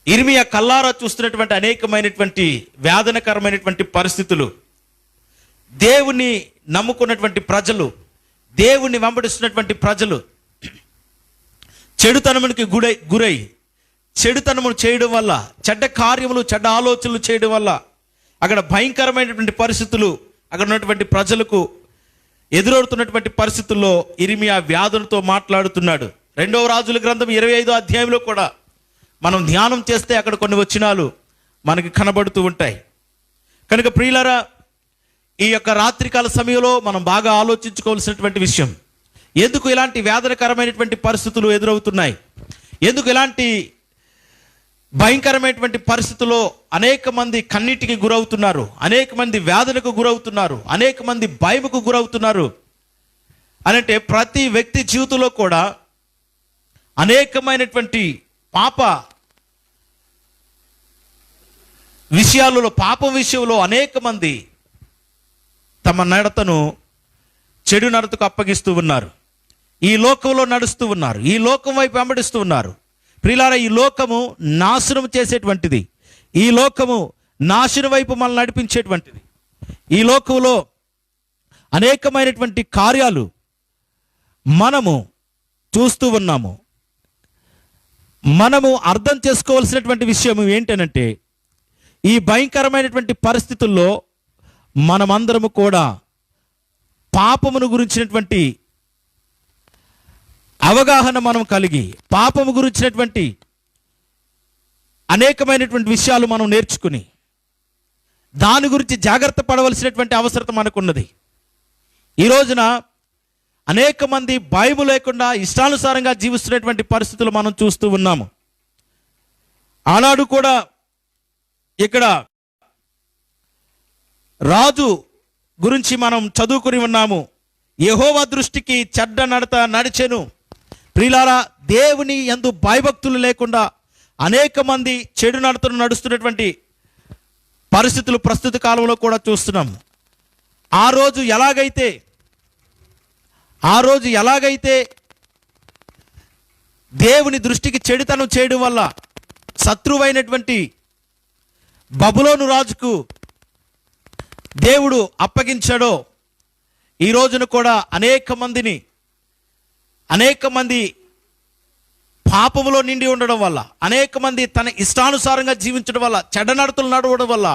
ఇర్మియా కల్లారా చూస్తున్నటువంటి అనేకమైనటువంటి వేదనకరమైనటువంటి పరిస్థితులు, దేవుని నమ్ముకున్నటువంటి ప్రజలు, దేవుని వెంబడిస్తున్నటువంటి ప్రజలు చెడుతనమునికి గురై చెడుతనమును చేయడం వల్ల, చెడ్డ కార్యములు, చెడ్డ ఆలోచనలు చేయడం వల్ల అక్కడ భయంకరమైనటువంటి పరిస్థితులు అక్కడ ఉన్నటువంటి ప్రజలకు ఎదురవుతున్నటువంటి పరిస్థితుల్లో ఇర్మియా వ్యాధులతో మాట్లాడుతున్నాడు. 2వ రాజుల గ్రంథం 25వ అధ్యాయంలో కూడా మనం ధ్యానం చేస్తే అక్కడ కొన్ని వచనాలు మనకి కనబడుతూ ఉంటాయి. కనుక ప్రియులారా, ఈ యొక్క రాత్రికాల సమయంలో మనం బాగా ఆలోచించుకోవాల్సినటువంటి విషయం, ఎందుకు ఇలాంటి వేదనకరమైనటువంటి పరిస్థితులు ఎదురవుతున్నాయి, ఎందుకు ఇలాంటి భయంకరమైనటువంటి పరిస్థితుల్లో అనేక మంది కన్నీటికి గురవుతున్నారు, అనేక మంది వేదనకు గురవుతున్నారు, అనేక మంది భయముకు గురవుతున్నారు అనంటే, ప్రతి వ్యక్తి జీవితంలో కూడా అనేకమైనటువంటి పాపం విషయంలో అనేక మంది తమ నడతను చెడు నడతకు అప్పగిస్తూ ఉన్నారు. ఈ లోకంలో నడుస్తూ ఉన్నారు, ఈ లోకం వైపు వెంబడిస్తూ ఉన్నారు. ప్రియులారా, ఈ లోకము నాశనం చేసేటువంటిది, ఈ లోకము నాశనం వైపు మనల్ని నడిపించేటువంటిది. ఈ లోకంలో అనేకమైనటువంటి కార్యాలు మనము చూస్తూ ఉన్నాము. మనము అర్థం చేసుకోవాల్సినటువంటి విషయం ఏంటనంటే, ఈ భయంకరమైనటువంటి పరిస్థితుల్లో మనమందరము కూడా పాపమును గురించినటువంటి అవగాహన మనం కలిగి, పాపము గురించినటువంటి అనేకమైనటువంటి విషయాలు మనం నేర్చుకుని దాని గురించి జాగ్రత్త పడవలసినటువంటి అవసరం మనకున్నది. ఈ రోజున అనేక మంది భయము లేకుండా ఇష్టానుసారంగా జీవిస్తున్నటువంటి పరిస్థితులు మనం చూస్తూ ఉన్నాము. ఆనాడు కూడా ఇక్కడ రాజు గురించి మనం చదువుకుని ఉన్నాము. యెహోవా దృష్టికి చెడ్డ నడత నడిచెను. ప్రియులారా, దేవుని యందు భయభక్తులు లేకుండా అనేక మంది చెడు నడతను నడుస్తున్నటువంటి పరిస్థితులు ప్రస్తుత కాలంలో కూడా చూస్తున్నాము. ఆ రోజు ఎలాగైతే దేవుని దృష్టికి చెడుతనం చేయడం వల్ల శత్రువైనటువంటి బబులోను రాజుకు దేవుడు అప్పగించాడో, ఈ రోజున కూడా అనేక మంది పాపములో నిండి ఉండడం వల్ల, అనేక మంది తన ఇష్టానుసారంగా జీవించడం వల్ల, చెడ్డనడతలు నడవడం వల్ల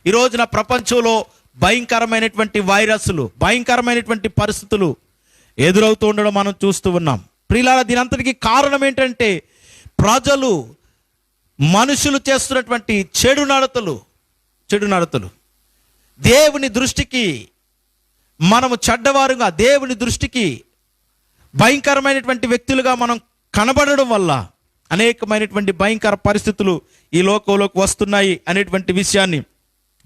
ఈ రోజున ప్రపంచంలో భయంకరమైనటువంటి వైరస్లు, భయంకరమైనటువంటి పరిస్థితులు ఎదురవుతూ ఉండడం మనం చూస్తూ ఉన్నాం. ప్రియులారా, దీని అంతటికి కారణం ఏంటంటే, మనుషులు చేస్తున్నటువంటి చెడు నడతలు దేవుని దృష్టికి మనము చెడ్డవారుగా, దేవుని దృష్టికి భయంకరమైనటువంటి వ్యక్తులుగా మనం కనబడడం వల్ల అనేకమైనటువంటి భయంకర పరిస్థితులు ఈ లోకంలోకి వస్తున్నాయి అనేటువంటి విషయాన్ని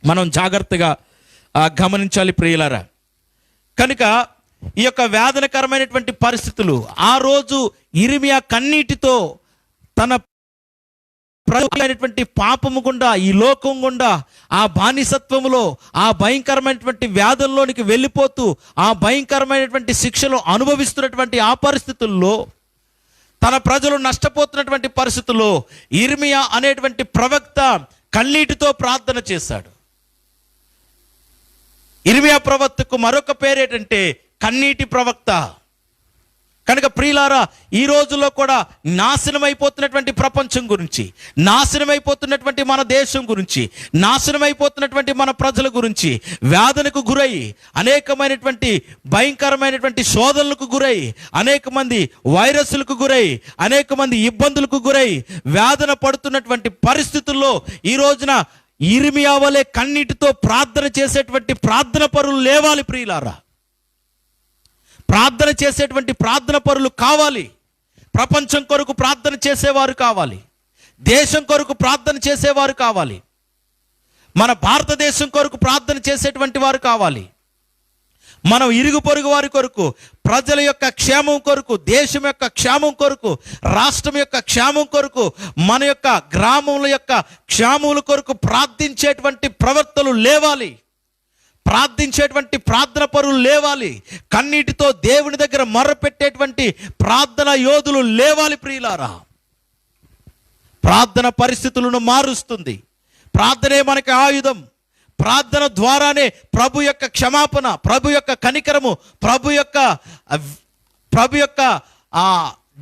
మనం జాగ్రత్తగా గమనించాలి ప్రియులారా. కనుక ఈ యొక్క వేదనకరమైనటువంటి పరిస్థితులు, ఆ రోజు ఇర్మియా కన్నీటితో తన ప్రజలైనటువంటి పాపము గుండా, ఈ లోకం గుండా, ఆ బానిసత్వములో, ఆ భయంకరమైనటువంటి వ్యాధుల్లోనికి వెళ్ళిపోతూ, ఆ భయంకరమైనటువంటి శిక్షలు అనుభవిస్తున్నటువంటి ఆ పరిస్థితుల్లో, తన ప్రజలు నష్టపోతున్నటువంటి పరిస్థితుల్లో ఇర్మియా అనేటువంటి ప్రవక్త కన్నీటితో ప్రార్థన చేశాడు. ఇర్మియా ప్రవక్తకు మరొక పేరేంటంటే కన్నీటి ప్రవక్త. కనుక ప్రియులారా, ఈ రోజుల్లో కూడా నాశనమైపోతున్నటువంటి ప్రపంచం గురించి, నాశనమైపోతున్నటువంటి మన దేశం గురించి, నాశనమైపోతున్నటువంటి మన ప్రజల గురించి వేదనకు గురై, అనేకమైనటువంటి భయంకరమైనటువంటి శోధనలకు గురై, అనేక మంది వైరస్లకు గురై, అనేక మంది ఇబ్బందులకు గురై వేదన పడుతున్నటువంటి పరిస్థితుల్లో ఈ రోజున ఇర్మియా వలె కన్నీటితో ప్రార్థన చేసేటువంటి ప్రార్థన పరులు లేవాలి ప్రియులారా. ప్రార్థన చేసేటువంటి ప్రార్థన పరులు కావాలి. ప్రపంచం కొరకు ప్రార్థన చేసేవారు కావాలి, దేశం కొరకు ప్రార్థన చేసేవారు కావాలి, మన భారతదేశం కొరకు ప్రార్థన చేసేటువంటి వారు కావాలి. మనం ఇరుగు పొరుగు వారి కొరకు, ప్రజల యొక్క క్షేమం కొరకు, దేశం యొక్క క్షేమం కొరకు, రాష్ట్రం యొక్క క్షేమం కొరకు, మన యొక్క గ్రామముల యొక్క క్షేమముల కొరకు ప్రార్థించేటువంటి ప్రవర్తనలు లేవాలి, ప్రార్థించేటువంటి ప్రార్థన పరులు లేవాలి, కన్నీటితో దేవుని దగ్గర మొర్రపెట్టేటువంటి ప్రార్థన యోధులు లేవాలి ప్రియులారా. ప్రార్థన పరిస్థితులను మారుస్తుంది. ప్రార్థనే మనకి ఆయుధం. ప్రార్థన ద్వారానే ప్రభు యొక్క క్షమాపణ, ప్రభు యొక్క కనికరము, ప్రభు యొక్క ఆ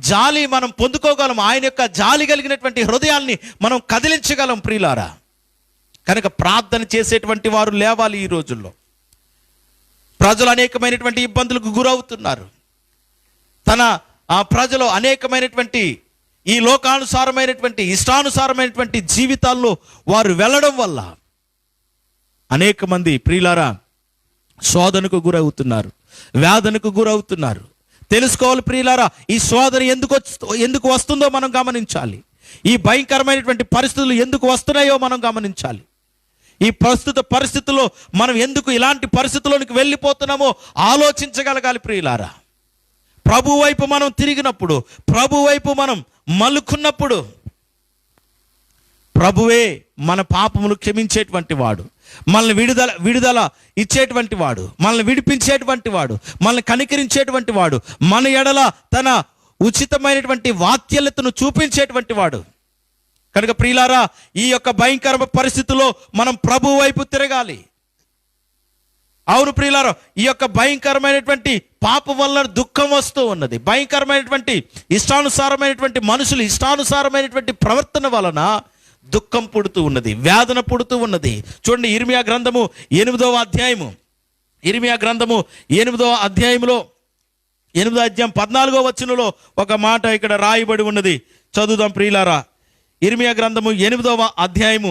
జాలి మనం పొందుకోగలం. ఆయన యొక్క జాలి కలిగినటువంటి హృదయాల్ని మనం కదిలించగలం ప్రియులారా. కనుక ప్రార్థన చేసేటువంటి వారు లేవాలి. ఈ రోజుల్లో ప్రజలు అనేకమైనటువంటి ఇబ్బందులకు గురవుతున్నారు. ప్రజలు అనేకమైనటువంటి ఈ లోకానుసారమైనటువంటి ఇష్టానుసారమైనటువంటి జీవితాల్లో వారు వెళ్ళడం వల్ల అనేక మంది ప్రియులారా శోధనకు గురవుతున్నారు, వేదనకు గురవుతున్నారు. తెలుసుకోవాలి ప్రియులారా, ఈ శోధన ఎందుకు వస్తుందో మనం గమనించాలి. ఈ భయంకరమైనటువంటి పరిస్థితులు ఎందుకు వస్తున్నాయో మనం గమనించాలి. ఈ ప్రస్తుత పరిస్థితుల్లో మనం ఎందుకు ఇలాంటి పరిస్థితుల్లోనికి వెళ్ళిపోతున్నామో ఆలోచించగలగాలి ప్రియులారా. ప్రభు వైపు మనం తిరిగినప్పుడు, ప్రభు వైపు మనం మలుకున్నప్పుడు ప్రభువే మన పాపములు క్షమించేటువంటి వాడు, మనల్ని విడుదల ఇచ్చేటువంటి వాడు, మనల్ని విడిపించేటువంటి వాడు, మనల్ని కనికరించేటువంటి వాడు, మన ఎడల తన ఉచితమైనటువంటి వాత్సల్యతను చూపించేటువంటి వాడు. కనుక ప్రియులారా, ఈ యొక్క భయంకర పరిస్థితుల్లో మనం ప్రభు వైపు తిరగాలి. అవును ప్రియులారా, ఈ యొక్క భయంకరమైనటువంటి పాపం వల్ల దుఃఖం వస్తూ ఉన్నది. భయంకరమైనటువంటి ఇష్టానుసారమైనటువంటి మనుషులు ఇష్టానుసారమైనటువంటి ప్రవర్తన వలన దుఃఖం పుడుతూ ఉన్నది, వేదన పుడుతూ ఉన్నది. చూడండి, ఇర్మియా గ్రంథము 8వ అధ్యాయము, ఇర్మియా గ్రంథము 8వ అధ్యాయంలో 8వ అధ్యాయం 14వ వచనంలో ఒక మాట ఇక్కడ రాయబడి ఉన్నది. చదువుదాం ప్రియులారా. ఇర్మియా గ్రంథము 8వ అధ్యాయం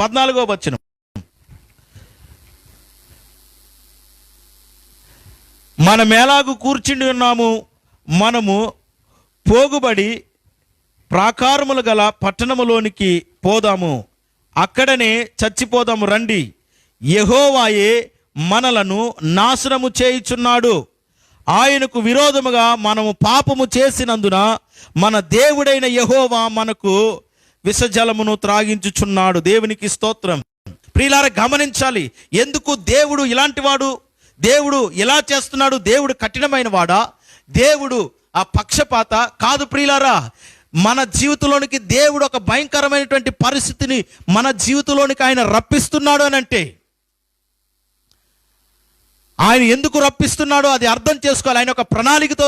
14వ వచనం. మనమేలాగు కూర్చుండి ఉన్నాము, మనము పోగుబడి ప్రాకారములు గల పట్టణములోనికి పోదాము, అక్కడనే చచ్చిపోదాము రండి. యెహోవాయే మనలను నాశనము చేయుచున్నాడు. ఆయనకు విరోధముగా మనము పాపము చేసినందున మన దేవుడైన యెహోవా మనకు విషజలమును త్రాగించుచున్నాడు. దేవునికి స్తోత్రం. ప్రియులారా, గమనించాలి, ఎందుకు దేవుడు ఇలాంటి వాడు, దేవుడు ఇలా చేస్తున్నాడు, దేవుడు కఠినమైన వాడా, దేవుడు ఆ పక్షపాత కాదు ప్రియులారా. మన జీవితంలోనికి దేవుడు ఒక భయంకరమైనటువంటి పరిస్థితిని మన జీవితంలోనికి ఆయన రప్పిస్తున్నాడు అని అంటే, ఆయన ఎందుకు రప్పిస్తున్నాడో అది అర్థం చేసుకోవాలి. ఆయన ఒక ప్రణాళికతో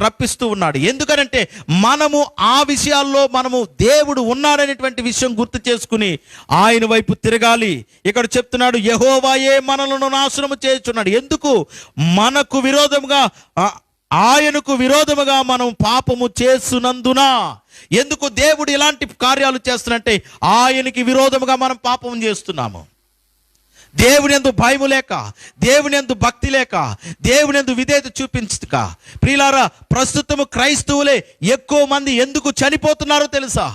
రప్పిస్తూ ఉన్నాడు. ఎందుకనంటే మనము ఆ విషయాల్లో మనము దేవుడు ఉన్నాడనేటువంటి విషయం గుర్తు చేసుకుని ఆయన వైపు తిరగాలి. ఇక్కడ చెప్తున్నాడు, యెహోవాయే మనలను నాశనము చేయుచున్నాడు. ఎందుకు? మనకు విరోధముగా, ఆయనకు విరోధముగా మనం పాపము చేస్తున్నందున. ఎందుకు దేవుడు ఇలాంటి కార్యాలు చేస్తున్నంటే ఆయనకి విరోధముగా మనం పాపం చేస్తున్నాము. దేవుని యందు భయము లేక, దేవుని యందు భక్తి లేక, దేవుని యందు విధేయత చూపించక. ప్రియులారా, ప్రస్తుతము క్రైస్తవులే ఎక్కువ మంది ఎందుకు చనిపోతున్నారో తెలుసా?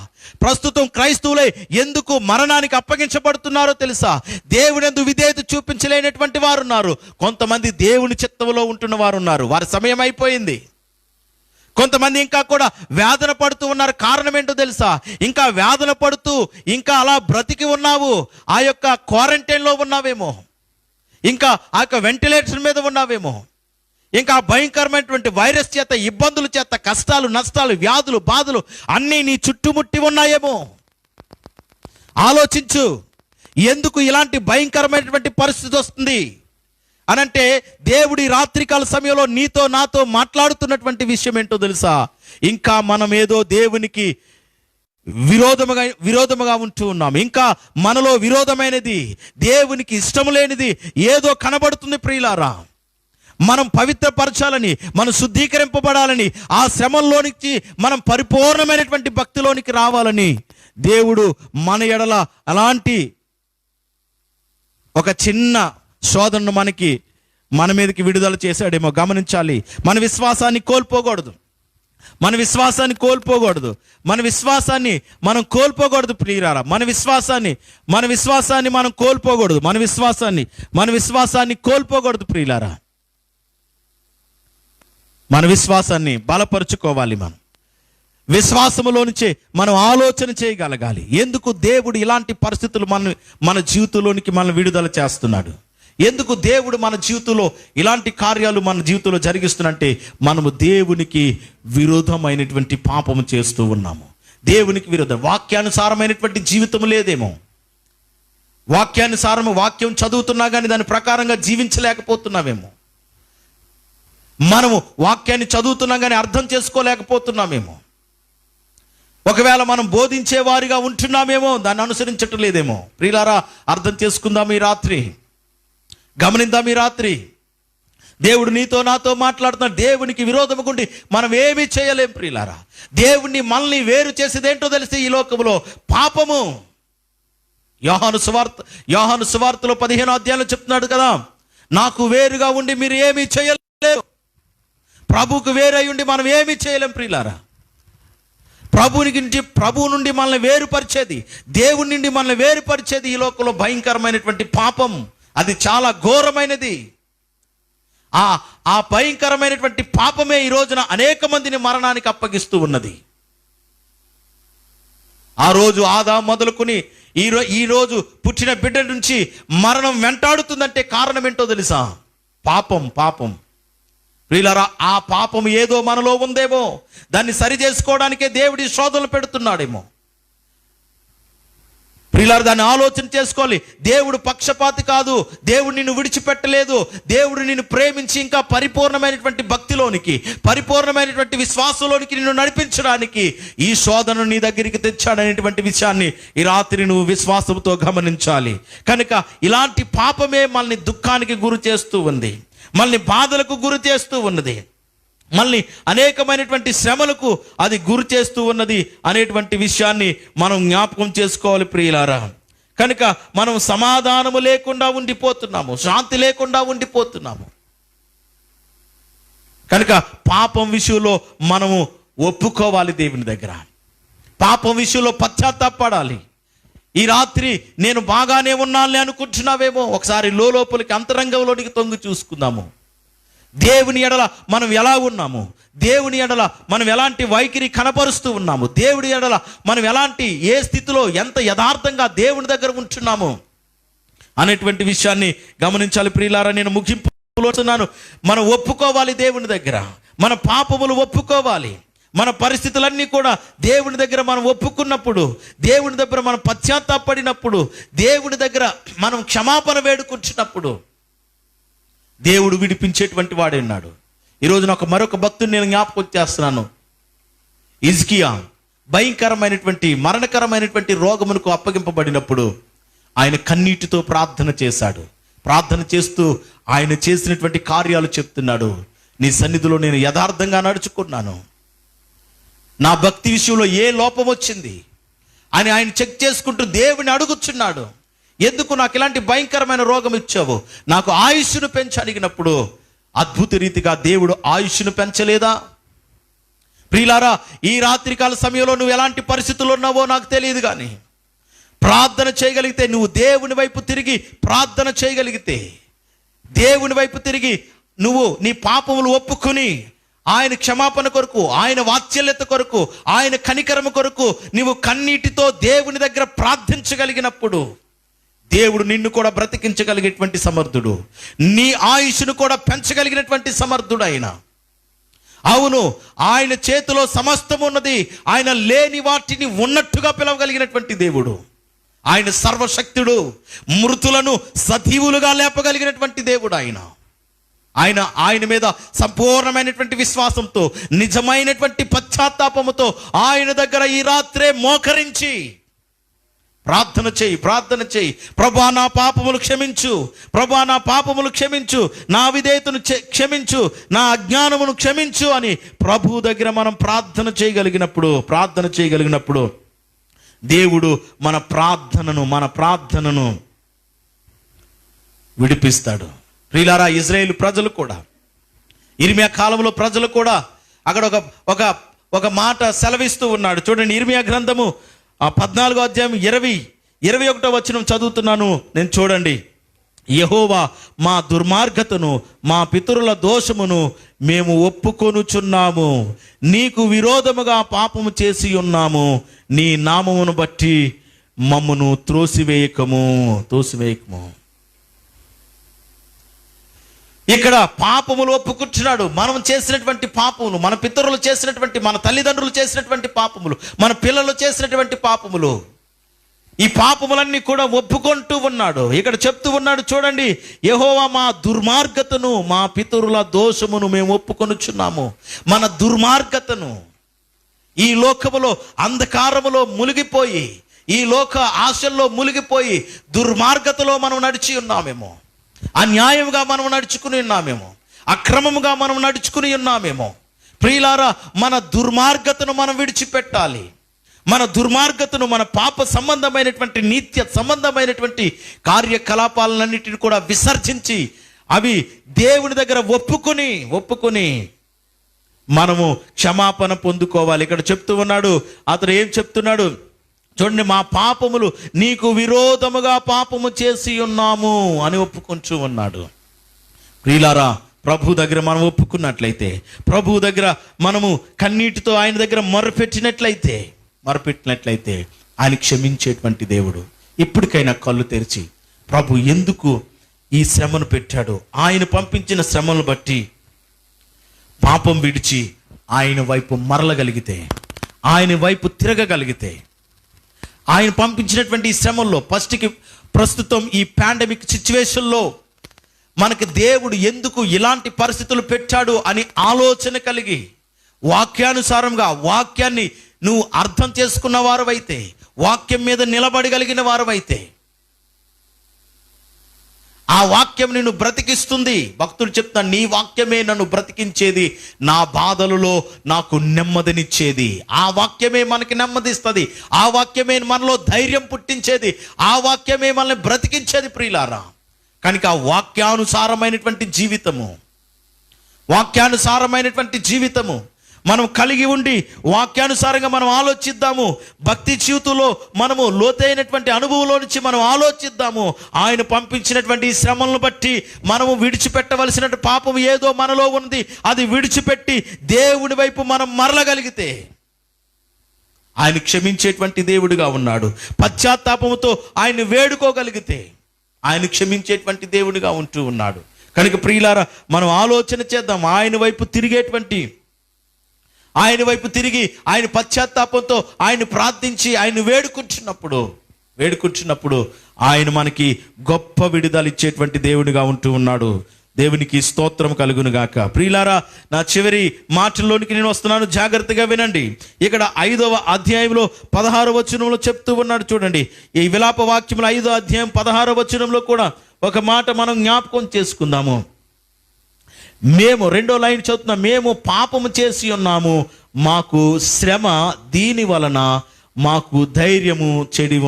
ప్రస్తుతం క్రైస్తవులే ఎందుకు మరణానికి అప్పగించబడుతున్నారో తెలుసా? దేవుని యందు విధేయత చూపించలేనటువంటి వారు ఉన్నారు. కొంతమంది దేవుని చిత్తములో ఉంటున్న వారు ఉన్నారు. వారి సమయం అయిపోయింది. కొంతమంది ఇంకా కూడా వేదన పడుతూ ఉన్నారు. కారణం ఏంటో తెలుసా? ఇంకా వేదన పడుతూ ఇంకా అలా బ్రతికి ఉన్నావు, ఆ యొక్క క్వారంటైన్లో ఉన్నావేమో, ఇంకా ఆ యొక్క వెంటిలేటర్ మీద ఉన్నావేమో, ఇంకా భయంకరమైనటువంటి వైరస్ చేత, ఇబ్బందుల చేత, కష్టాలు, నష్టాలు, వ్యాధులు, బాధలు అన్నీ నీ చుట్టుముట్టి ఉన్నాయేమో. ఆలోచించు, ఎందుకు ఇలాంటి భయంకరమైనటువంటి పరిస్థితి వస్తుంది అనంటే దేవుడి రాత్రికాల సమయంలో నీతో నాతో మాట్లాడుతున్నటువంటి విషయం ఏంటో తెలుసా? ఇంకా మనం ఏదో దేవునికి విరోధముగా ఉంటూ ఉన్నాం. ఇంకా మనలో విరోధమైనది, దేవునికి ఇష్టం లేనిది ఏదో కనబడుతుంది ప్రియులారా. మనం పవిత్రపరచాలని, మనం శుద్ధీకరింపబడాలని, ఆ శ్రమంలోనికి మనం పరిపూర్ణమైనటువంటి భక్తిలోనికి రావాలని దేవుడు మన ఎడల అలాంటి ఒక చిన్న శోధనను మన మీదకి విడుదల చేశాడేమో గమనించాలి. మన విశ్వాసాన్ని కోల్పోకూడదు. మన విశ్వాసాన్ని మనం కోల్పోకూడదు ప్రియులారా. మన విశ్వాసాన్ని మనం కోల్పోకూడదు. మన విశ్వాసాన్ని కోల్పోకూడదు ప్రియులారా. మన విశ్వాసాన్ని బలపరుచుకోవాలి. మనం విశ్వాసములో నుంచే మనం ఆలోచన చేయగలగాలి. ఎందుకు దేవుడు ఇలాంటి పరిస్థితులు మన జీవితంలోనికి మనం విడుదల చేస్తున్నాడు? ఎందుకు దేవుడు మన జీవితంలో ఇలాంటి కార్యాలు మన జీవితంలో జరిగిస్తున్నంటే మనము దేవునికి విరోధమైనటువంటి పాపము చేస్తూ ఉన్నాము. దేవునికి విరోధం. వాక్యానుసారమైనటువంటి జీవితం లేదేమో. వాక్యం చదువుతున్నా కానీ దాని ప్రకారంగా జీవించలేకపోతున్నామేమో. మనము వాక్యాన్ని చదువుతున్నా కానీ అర్థం చేసుకోలేకపోతున్నామేమో. ఒకవేళ మనం బోధించే వారిగా ఉంటున్నామేమో, దాన్ని అనుసరించటం లేదేమో. ప్రియులారా, అర్థం చేసుకుందాం ఈ రాత్రి, గమనిద్దాం ఈ రాత్రి. దేవుడు నీతో నాతో మాట్లాడుతున్నాడు. దేవునికి విరోధముకుండి మనం ఏమీ చేయలేం ప్రియులారా. దేవుణ్ణి మనల్ని వేరు చేసేదేంటో తెలిస్తే ఈ లోకములో పాపము. యోహాను సువార్తలో 15వ అధ్యాయంలో చెప్తున్నాడు కదా, నాకు వేరుగా ఉండి మీరు ఏమీ చేయలేరు. ప్రభువుకు వేరై ఉండి మనం ఏమీ చేయలేం ప్రియులారా. ప్రభువు నుండి మనల్ని వేరుపరిచేది, దేవుని నుండి మనల్ని వేరుపరిచేది ఈ లోకంలో భయంకరమైనటువంటి పాపం. అది చాలా ఘోరమైనది. ఆ భయంకరమైనటువంటి పాపమే ఈ రోజున అనేక మందిని మరణానికి అప్పగిస్తూ ఉన్నది. ఆ రోజు ఆదాము మొదలుకొని ఈ రోజు పుట్టిన బిడ్డ నుంచి మరణం వెంటాడుతుందంటే కారణం ఏంటో తెలుసా? పాపం. ప్రియులారా, ఆ పాపం ఏదో మనలో ఉందేమో, దాన్ని సరి చేసుకోవడానికే దేవుడి శోధనలు పెడుతున్నాడేమో. ప్రియులారా, దాన్ని ఆలోచన చేసుకోవాలి. దేవుడు పక్షపాతి కాదు. దేవుడు నిన్ను విడిచిపెట్టలేదు. దేవుడు నిన్ను ప్రేమించి ఇంకా పరిపూర్ణమైనటువంటి భక్తిలోనికి, పరిపూర్ణమైనటువంటి విశ్వాసంలోనికి నిన్ను నడిపించడానికి ఈ శోధనను నీ దగ్గరికి తెచ్చాడనేటువంటి విషయాన్ని ఈ రాత్రి నువ్వు విశ్వాసంతో గమనించాలి. కనుక ఇలాంటి పాపమే మనల్ని దుఃఖానికి గురి చేస్తూ ఉంది, మనల్ని బాధలకు గురి చేస్తూ ఉన్నది, మళ్ళీ అనేకమైనటువంటి శ్రమలకు అది గురి చేస్తూ ఉన్నది అనేటువంటి విషయాన్ని మనం జ్ఞాపకం చేసుకోవాలి ప్రియులారా. కనుక మనం సమాధానము లేకుండా ఉండిపోతున్నాము, శాంతి లేకుండా ఉండిపోతున్నాము. కనుక పాపం విషయంలో మనము ఒప్పుకోవాలి దేవుని దగ్గర. పాపం విషయంలో పశ్చాత్తాపడాలి. ఈ రాత్రి నేను బాగానే ఉన్నానులే అనుకుంటున్నావేమో, ఒకసారి లోపలికి అంతరంగంలోనికి తొంగి చూసుకుందాము. దేవుని ఎడల మనం ఎలా ఉన్నాము, దేవుని ఎడల మనం ఎలాంటి వైఖరి కనపరుస్తూ ఉన్నాము, దేవుని ఎడల మనం ఎలాంటి ఏ స్థితిలో ఎంత యథార్థంగా దేవుని దగ్గర ఉంటున్నాము అనేటువంటి విషయాన్ని గమనించాలి ప్రియులారా. నేను ముగింపులో మనం ఒప్పుకోవాలి దేవుని దగ్గర, మన పాపములు ఒప్పుకోవాలి. మన పరిస్థితులన్నీ కూడా దేవుని దగ్గర మనం ఒప్పుకున్నప్పుడు, దేవుని దగ్గర మనం పశ్చాత్తాపడినప్పుడు, దేవుని దగ్గర మనం క్షమాపణ వేడుకుంటున్నప్పుడు దేవుడు విడిపించేటువంటి వాడే ఉన్నాడు. ఈరోజు మరొక భక్తుని నేను జ్ఞాపకం చేస్తున్నాను. హిజ్కియా భయంకరమైనటువంటి మరణకరమైనటువంటి రోగమునకు అప్పగింపబడినప్పుడు ఆయన కన్నీటితో ప్రార్థన చేశాడు. ప్రార్థన చేస్తూ ఆయన చేసినటువంటి కార్యాలు చెప్తున్నాడు. నీ సన్నిధిలో నేను యథార్థంగా నడుచుకున్నాను, నా భక్తి విషయంలో ఏ లోపం వచ్చింది అని ఆయన చెక్ చేసుకుంటూ దేవుని అడుగుచున్నాడు. ఎందుకు నాకు ఇలాంటి భయంకరమైన రోగం ఇచ్చావు, నాకు ఆయుష్ను పెంచి అడిగినప్పుడు అద్భుత రీతిగా దేవుడు ఆయుష్ను పెంచలేదా? ప్రియులారా, ఈ రాత్రికాల సమయంలో నువ్వు ఎలాంటి పరిస్థితుల్లో ఉన్నావో నాకు తెలియదు, కానీ ప్రార్థన చేయగలిగితే, నువ్వు దేవుని వైపు తిరిగి ప్రార్థన చేయగలిగితే, దేవుని వైపు తిరిగి నువ్వు నీ పాపములు ఒప్పుకొని ఆయన క్షమాపణ కొరకు, ఆయన వాత్సల్యత కొరకు, ఆయన కనికరము కొరకు నువ్వు కన్నీటితో దేవుని దగ్గర ప్రార్థించగలిగినప్పుడు దేవుడు నిన్ను కూడా బ్రతికించగలిగేటువంటి సమర్థుడు, నీ ఆయుష్ను కూడా పెంచగలిగినటువంటి సమర్థుడు ఆయన. అవును, ఆయన చేతిలో సమస్తం ఉన్నది. ఆయన లేని వాటిని ఉన్నట్టుగా పిలవగలిగినటువంటి దేవుడు. ఆయన సర్వశక్తుడు, మృతులను సజీవులుగా లేపగలిగినటువంటి దేవుడు ఆయన మీద సంపూర్ణమైనటువంటి విశ్వాసంతో, నిజమైనటువంటి పశ్చాత్తాపముతో ఆయన దగ్గర ఈ రాత్రే మోకరించి ప్రార్థన చేయి. ప్రభువా, నా పాపములు క్షమించు, ప్రభువా, నా పాపములు క్షమించు, నా విధేయతను క్షమించు, నా అజ్ఞానమును క్షమించు అని ప్రభు దగ్గర మనం ప్రార్థన చేయగలిగినప్పుడు దేవుడు మన ప్రార్థనను విడిపిస్తాడు. ప్రియులారా, ఇజ్రాయేలు ప్రజలు కూడా, ఇర్మియా కాలంలో ప్రజలు కూడా అక్కడ ఒక మాట సెలవిస్తూ ఉన్నాడు. చూడండి, ఇర్మియా గ్రంథము 14వ అధ్యాయం 21వ వచనం చదువుతున్నాను నేను. చూడండి, యెహోవా మా దుర్మార్గతను, మా పితరుల దోషమును మేము ఒప్పుకొనుచున్నాము, నీకు విరోధముగా పాపము చేసి ఉన్నాము, నీ నామమును బట్టి మమ్మును తోసివేయకము. ఇక్కడ పాపములు ఒప్పుకుంటున్నాడు. మనం చేసినటువంటి పాపములు, మన పితరులు చేసినటువంటి, మన తల్లిదండ్రులు చేసినటువంటి పాపములు, మన పిల్లలు చేసినటువంటి పాపములు, ఈ పాపములన్నీ కూడా ఒప్పుకుంటూ ఉన్నాడు. ఇక్కడ చెప్తూ ఉన్నాడు చూడండి, యెహోవా మా దుర్మార్గతను, మా పితరుల దోషమును మేము ఒప్పుకొనుచున్నాము. మన దుర్మార్గతను, ఈ లోకములో అంధకారములో మునిగిపోయి, ఈ లోక ఆశల్లో మునిగిపోయి దుర్మార్గతలో మనం నడిచి ఉన్నామేమో, అన్యాయముగా మనం నడుచుకుని ఉన్నామేమో, అక్రమముగా మనం నడుచుకుని ఉన్నామేమో. ప్రియులారా, మన దుర్మార్గతను మనం విడిచిపెట్టాలి. మన దుర్మార్గతను, మన పాప సంబంధమైనటువంటి, నిత్య సంబంధమైనటువంటి కార్యకలాపాలన్నిటిని కూడా విసర్జించి అవి దేవుని దగ్గర ఒప్పుకొని మనము క్షమాపణ పొందుకోవాలి. ఇక్కడ చెప్తూ ఉన్నాడు, అతడు ఏం చెప్తున్నాడు చూడండి, మా పాపములు నీకు విరోధముగా పాపము చేసి ఉన్నాము అని ఒప్పుకొంచు ఉన్నాడు. ప్రియులారా, ప్రభు దగ్గర మనం ఒప్పుకున్నట్లయితే, ప్రభు దగ్గర మనము కన్నీటితో ఆయన దగ్గర మొరపెట్టినట్లయితే ఆయన క్షమించేటువంటి దేవుడు. ఇప్పటికైనా కళ్ళు తెరిచి ప్రభు ఎందుకు ఈ శ్రమను పెట్టాడు, ఆయన పంపించిన శ్రమను బట్టి పాపం విడిచి ఆయన వైపు మరలగలిగితే, ఆయన వైపు తిరగగలిగితే, ఆయన పంపించినటువంటి ఈ శ్రమల్లో ప్రస్తుతం ఈ పాండమిక్ సిచ్యువేషన్లో మనకి దేవుడు ఎందుకు ఇలాంటి పరిస్థితులు పెట్టాడు అని ఆలోచన కలిగి వాక్యానుసారంగా వాక్యాన్ని నువ్వు అర్థం చేసుకున్న వారవైతే, వాక్యం మీద నిలబడగలిగిన వారవైతే, ఆ వాక్యం నిన్ను బ్రతికిస్తుంది. భక్తుడు చెప్తాను, నీ వాక్యమే నన్ను బ్రతికించేది, నా బాధలలో నాకు నెమ్మదినిచ్చేది. ఆ వాక్యమే మనకి నెమ్మదిస్తుంది, ఆ వాక్యమే మనలో ధైర్యం పుట్టించేది, ఆ వాక్యమే మనల్ని బ్రతికించేది. ప్రియులారా, కనుక ఆ వాక్యానుసారమైనటువంటి జీవితము మనం కలిగి ఉండి వాక్యానుసారంగా మనం ఆలోచిద్దాము. భక్తి జీవితంలో మనము లోతైనటువంటి అనుభవంలో నుంచి మనం ఆలోచిద్దాము. ఆయన పంపించినటువంటి ఈ శ్రమలను బట్టి మనము విడిచిపెట్టవలసిన పాపం ఏదో మనలో ఉంది, అది విడిచిపెట్టి దేవుడి వైపు మనం మరలగలిగితే ఆయన క్షమించేటువంటి దేవుడిగా ఉన్నాడు. పశ్చాత్తాపముతో ఆయన వేడుకోగలిగితే ఆయన క్షమించేటువంటి దేవుడిగా ఉంటూ ఉన్నాడు. కనుక ప్రియులారా, మనం ఆలోచన చేద్దాం. ఆయన వైపు తిరిగి ఆయన పశ్చాత్తాపంతో ఆయన ప్రార్థించి ఆయన వేడుకుంటున్నప్పుడు ఆయన మనకి గొప్ప విడుదల ఇచ్చేటువంటి దేవుడిగా ఉంటూ ఉన్నాడు. దేవునికి స్తోత్రం కలుగును గాక. ప్రియులారా, నా చివరి మాటల్లోనికి నేను వస్తున్నాను, జాగ్రత్తగా వినండి. ఇక్కడ 5వ అధ్యాయంలో 16వ వచనంలో చెప్తూ ఉన్నాడు చూడండి. ఈ విలాప వాక్యములు 5వ అధ్యాయం 16వ వచనంలో కూడా ఒక మాట మనం జ్ఞాపకం చేసుకుందాము. మేము, 2వ లైన్ చదువుతున్నాం, మేము పాపము చేసి ఉన్నాము, మాకు శ్రమ, దీని వలన మాకు ధైర్యం చెడి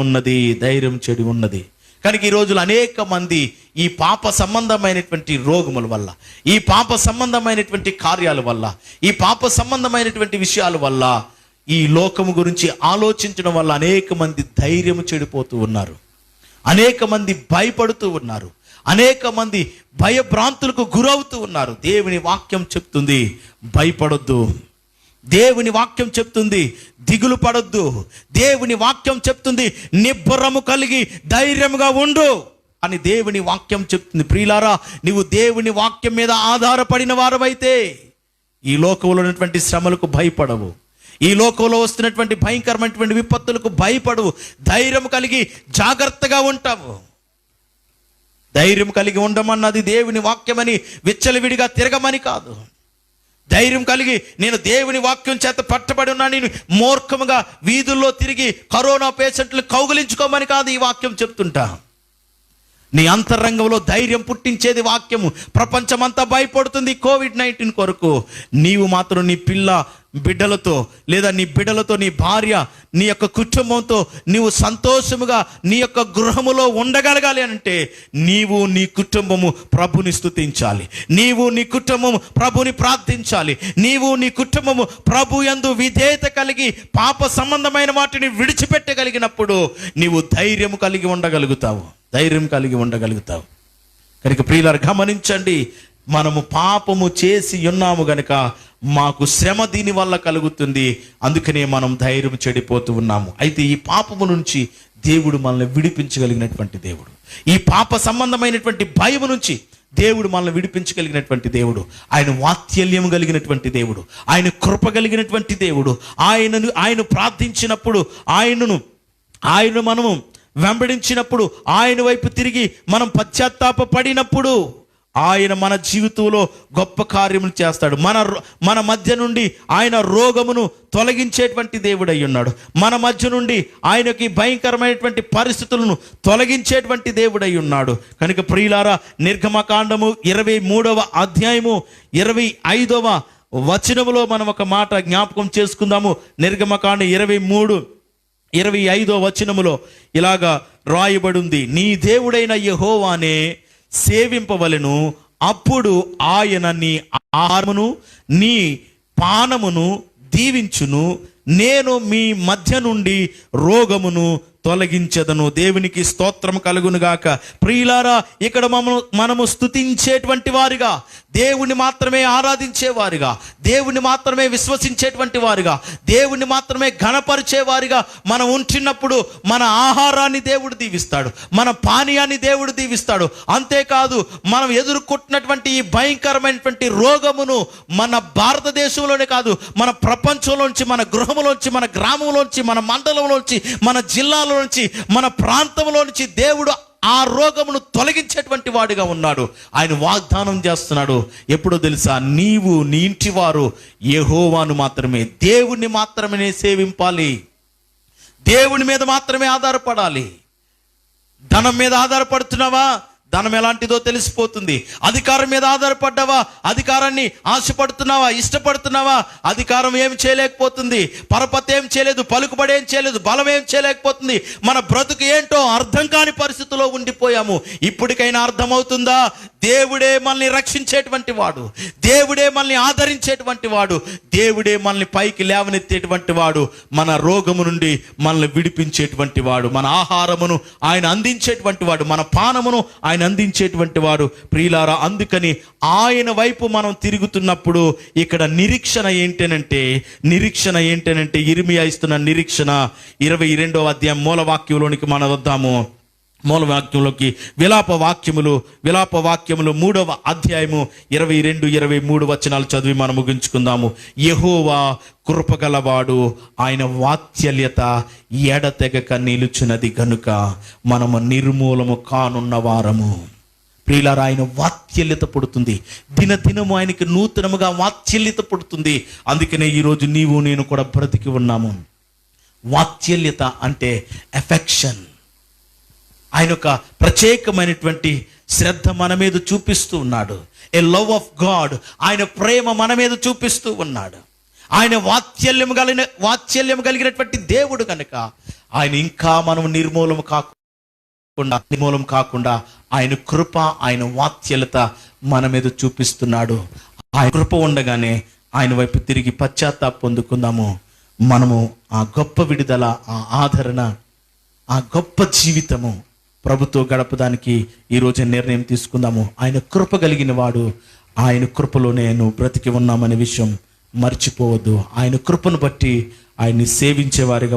ఉన్నది. కనుక ఈ రోజులు అనేక మంది ఈ పాప సంబంధమైనటువంటి రోగముల వల్ల, ఈ పాప సంబంధమైనటువంటి కార్యాల వల్ల, ఈ పాప సంబంధమైనటువంటి విషయాల వల్ల, ఈ లోకము గురించి ఆలోచించడం వల్ల అనేక మంది ధైర్యం చెడిపోతూ ఉన్నారు, అనేక మంది భయపడుతూ ఉన్నారు, అనేక మంది భయభ్రాంతులకు గురవుతూ ఉన్నారు. దేవుని వాక్యం చెప్తుంది, భయపడొద్దు. దేవుని వాక్యం చెప్తుంది, దిగులు పడొద్దు. దేవుని వాక్యం చెప్తుంది, నిబ్బరము కలిగి ధైర్యముగా ఉండు అని దేవుని వాక్యం చెప్తుంది. ప్రియులారా, నీవు దేవుని వాక్యం మీద ఆధారపడిన వారమైతే ఈ లోకంలో ఉన్నటువంటి శ్రమలకు భయపడవు, ఈ లోకంలో వస్తున్నటువంటి భయంకరమైనటువంటి విపత్తులకు భయపడవు. ధైర్యం కలిగి జాగ్రత్తగా ఉంటావు. ధైర్యం కలిగి ఉండమన్నది దేవుని వాక్యమని విచ్చలవిడిగా తిరగమని కాదు. ధైర్యం కలిగి నేను దేవుని వాక్యం చేత పట్టబడి ఉన్నా, నేను మూర్ఖముగా వీధుల్లో తిరిగి కరోనా పేషెంట్లు కౌగిలించుకోమని కాదు ఈ వాక్యం చెప్తుంటా. నీ అంతరంగంలో ధైర్యం పుట్టించేది వాక్యము. ప్రపంచమంతా భయపడుతుంది కోవిడ్-19 కొరకు. నీవు మాత్రం నీ బిడ్డలతో, లేదా నీ బిడ్డలతో, నీ భార్య, నీ యొక్క కుటుంబంతో నీవు సంతోషముగా నీ యొక్క గృహములో ఉండగలగాలి అంటే నీవు నీ కుటుంబము ప్రభుని స్తుతించాలి, నీవు నీ కుటుంబము ప్రభుని ప్రార్థించాలి, నీవు నీ కుటుంబము ప్రభు యందు విధేయత కలిగి పాప సంబంధమైన వాటిని విడిచిపెట్టగలిగినప్పుడు నీవు ధైర్యం కలిగి ఉండగలుగుతావు. కనుక ప్రియులారా, గమనించండి, మనము పాపము చేసి ఉన్నాము గనుక మాకు శ్రమ దీని వల్ల కలుగుతుంది, అందుకనే మనం ధైర్యం చెడిపోతూ ఉన్నాము. అయితే ఈ పాపము నుంచి దేవుడు మనల్ని విడిపించగలిగినటువంటి దేవుడు. ఈ పాప సంబంధమైనటువంటి భయము నుంచి దేవుడు మనల్ని విడిపించగలిగినటువంటి దేవుడు, ఆయన వాత్సల్యం కలిగినటువంటి దేవుడు, ఆయన కృప కలిగినటువంటి దేవుడు. ఆయన ప్రార్థించినప్పుడు, ఆయన మనము వెంబడించినప్పుడు, ఆయన వైపు తిరిగి మనం పశ్చాత్తాప పడినప్పుడు ఆయన మన జీవితంలో గొప్ప కార్యములు చేస్తాడు. మన మధ్య నుండి ఆయన రోగమును తొలగించేటువంటి దేవుడై ఉన్నాడు. మన మధ్య నుండి ఆయనకి భయంకరమైనటువంటి పరిస్థితులను తొలగించేటువంటి దేవుడై ఉన్నాడు. కనుక ప్రియులారా, నిర్గమకాండము 23వ అధ్యాయము 25వ వచనములో మనం ఒక మాట జ్ఞాపకం చేసుకుందాము. నిర్గమకాండ 23:25 వచనములో ఇలాగా రాయబడి ఉంది, నీ దేవుడైన యెహోవానే సేవింపవలెను, అప్పుడు ఆయన నీ ఆహారమును నీ పానమును దీవించును, నేను మీ మధ్య నుండి రోగమును తొలగించదను. దేవునికి స్తోత్రం కలుగును గాక. ప్రియులారా, ఇక్కడ మనము స్తుతించేటువంటి వారిగా, దేవుని మాత్రమే ఆరాధించేవారిగా, దేవుని మాత్రమే విశ్వసించేటువంటి వారిగా, దేవుని మాత్రమే ఘనపరిచేవారిగా మనం ఉంటున్నప్పుడు మన ఆహారాన్ని దేవుడు దీవిస్తాడు, మన పానీయాన్ని దేవుడు దీవిస్తాడు. అంతేకాదు, మనం ఎదుర్కొంటున్నటువంటి ఈ భయంకరమైనటువంటి రోగమును మన భారతదేశంలోనే కాదు, మన ప్రపంచంలోంచి, మన గృహంలోంచి, మన గ్రామంలోంచి, మన మండలంలోంచి, మన జిల్లాలో నుంచి, మన ప్రాంతంలో నుంచి దేవుడు ఆ రోగమును తొలగించేటువంటి వాడిగా ఉన్నాడు. ఆయన వాగ్దానం చేస్తున్నాడు. ఎప్పుడో తెలుసా? నీవు నీ ఇంటి వారు యెహోవాను మాత్రమే, దేవుణ్ణి మాత్రమే సేవింపాలి, దేవుని మీద మాత్రమే ఆధారపడాలి. ధనం మీద ఆధారపడుతున్నావా? ధనం ఎలాంటిదో తెలిసిపోతుంది. అధికారం మీద ఆధారపడ్డావా? అధికారాన్ని ఆశపడుతున్నావా, ఇష్టపడుతున్నావా? అధికారం ఏం చేయలేకపోతుంది, పరపతి ఏం చేయలేదు, పలుకుబడి ఏం చేయలేదు, బలం ఏం చేయలేకపోతుంది. మన బ్రతుకు ఏంటో అర్థం కాని పరిస్థితిలో ఉండిపోయాము. ఇప్పటికైనా అర్థమవుతుందా? దేవుడే మనల్ని రక్షించేటువంటి వాడు, దేవుడే మనల్ని ఆదరించేటువంటి వాడు, దేవుడే మనల్ని పైకి లేవనెత్తేటువంటి వాడు, మన రోగము నుండి మనల్ని విడిపించేటువంటి వాడు, మన ఆహారమును ఆయన అందించేటువంటి వాడు, మన పానమును ఆయన అందించేటువంటి వాడు. ప్రియులారా, అందుకని ఆయన వైపు మనం తిరుగుతున్నప్పుడు ఇక్కడ నిరీక్షణ ఏంటనంటే ఇర్మియా ఇస్తున్న నిరీక్షణ 22వ అధ్యాయం మూలవాక్యంలోనికి మనం వద్దాము. మూలవాక్యంలోకి విలాప వాక్యములు 3వ అధ్యాయము 22-23 వచనాలు చదివి మనం ముగించుకుందాము. యెహోవా కృపగలవాడు, ఆయన వాత్సల్యత ఎడతెగక నిలుచున్నది గనుక మనము నిర్మూలము కానున్న వారము. ప్రియులారా, ఆయన వాత్సల్యత పుడుతుంది, దినదినము ఆయనకి నూతనముగా వాత్సల్యత పుడుతుంది. అందుకనే ఈరోజు నీవు నేను కూడా బ్రతికి ఉన్నాము. వాత్సల్యత అంటే ఎఫెక్షన్. ఆయన ఒక ప్రత్యేకమైనటువంటి శ్రద్ధ మన మీద చూపిస్తూ ఉన్నాడు. ఏ లవ్ ఆఫ్ గాడ్, ఆయన ప్రేమ మన మీద చూపిస్తూ ఉన్నాడు. ఆయన వాత్సల్యం కలిగినటువంటి దేవుడు కనుక ఆయన ఇంకా మనం నిర్మూలం కాకుండా ఆయన కృప, ఆయన వాత్సల్యత మన మీద చూపిస్తున్నాడు. ఆయన కృప ఉండగానే ఆయన వైపు తిరిగి పశ్చాత్తాపం పొందుకుందాము. మనము ఆ గొప్ప విడుదల, ఆ ఆదరణ, ఆ గొప్ప జీవితము ప్రభుతో గడపడానికి ఈరోజు నిర్ణయం తీసుకుందాము. ఆయన కృప కలిగిన వాడు, ఆయన కృపలోనే నువ్వు బ్రతికి ఉన్నామనే విషయం మర్చిపోవద్దు. ఆయన కృపను బట్టి ఆయన్ని సేవించేవారిగా